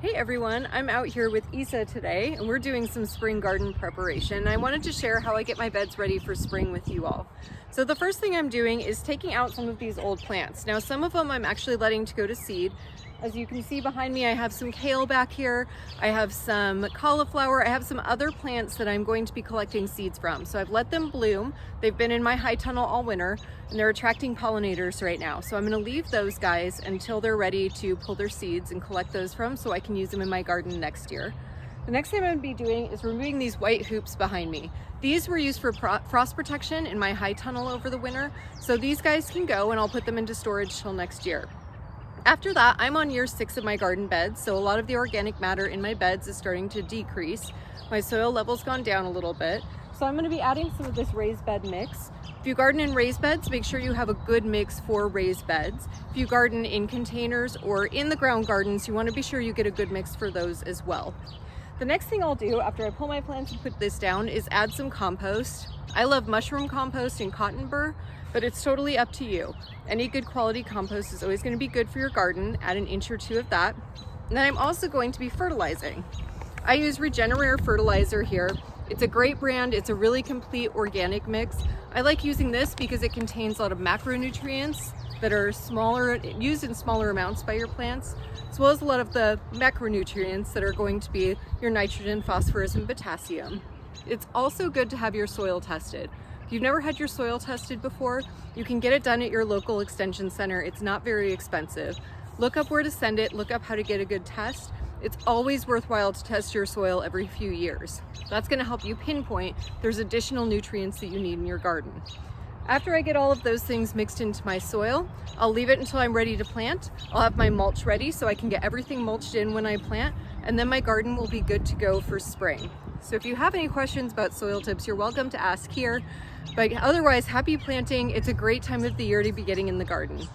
Hey everyone, I'm out here with Isa today and we're doing some spring garden preparation. I wanted to share how I get my beds ready for spring with you all. So the first thing I'm doing is taking out some of these old plants. Now some of them I'm actually letting to go to seed. As you can see behind me, I have some kale back here. I have some cauliflower. I have some other plants that I'm going to be collecting seeds from. So I've let them bloom. They've been in my high tunnel all winter and they're attracting pollinators right now. So I'm gonna leave those guys until they're ready to pull their seeds and collect those from so I can use them in my garden next year. The next thing I'm gonna be doing is removing these white hoops behind me. These were used for frost protection in my high tunnel over the winter. So these guys can go and I'll put them into storage till next year. After that, I'm on year 6 of my garden beds, so a lot of the organic matter in my beds is starting to decrease. My soil level's gone down a little bit, so I'm going to be adding some of this raised bed mix. If you garden in raised beds, make sure you have a good mix for raised beds. If you garden in containers or in the ground gardens, you want to be sure you get a good mix for those as well. The next thing I'll do after I pull my plants and put this down is add some compost. I love mushroom compost and cotton burr, but it's totally up to you. Any good quality compost is always going to be good for your garden. Add an inch or two of that. And then I'm also going to be fertilizing. I use Regenerate fertilizer here. It's a great brand. It's a really complete organic mix. I like using this because it contains a lot of macronutrients that are used in smaller amounts by your plants, as well as a lot of the macronutrients that are going to be your nitrogen, phosphorus, and potassium. It's also good to have your soil tested. If you've never had your soil tested before, you can get it done at your local extension center. It's not very expensive. Look up where to send it, look up how to get a good test. It's always worthwhile to test your soil every few years. That's going to help you pinpoint there's additional nutrients that you need in your garden. After I get all of those things mixed into my soil, I'll leave it until I'm ready to plant. I'll have my mulch ready so I can get everything mulched in when I plant, and then my garden will be good to go for spring. So if you have any questions about soil tips, you're welcome to ask here. But otherwise, happy planting. It's a great time of the year to be getting in the garden.